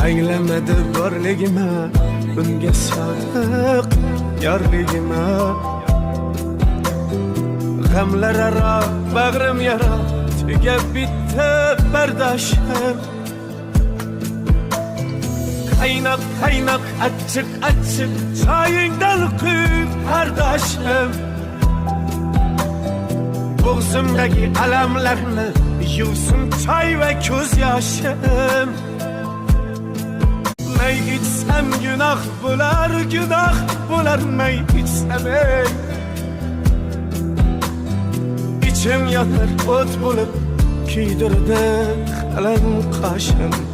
Eylemedi borligime, unga sodiq yorligime. G'amlar aro bag'rim yara, tugab bitti bardoshim. Qaynoq qaynoq achchiq achchiq choyingdan quyib qardoshim. Bo'g'zimdagi alamlarni yuvsin choy va ko'z yoshim. May içsem günah bular may içsem ey. İçim yanar ot bulup kiydirdi kalem kaşım.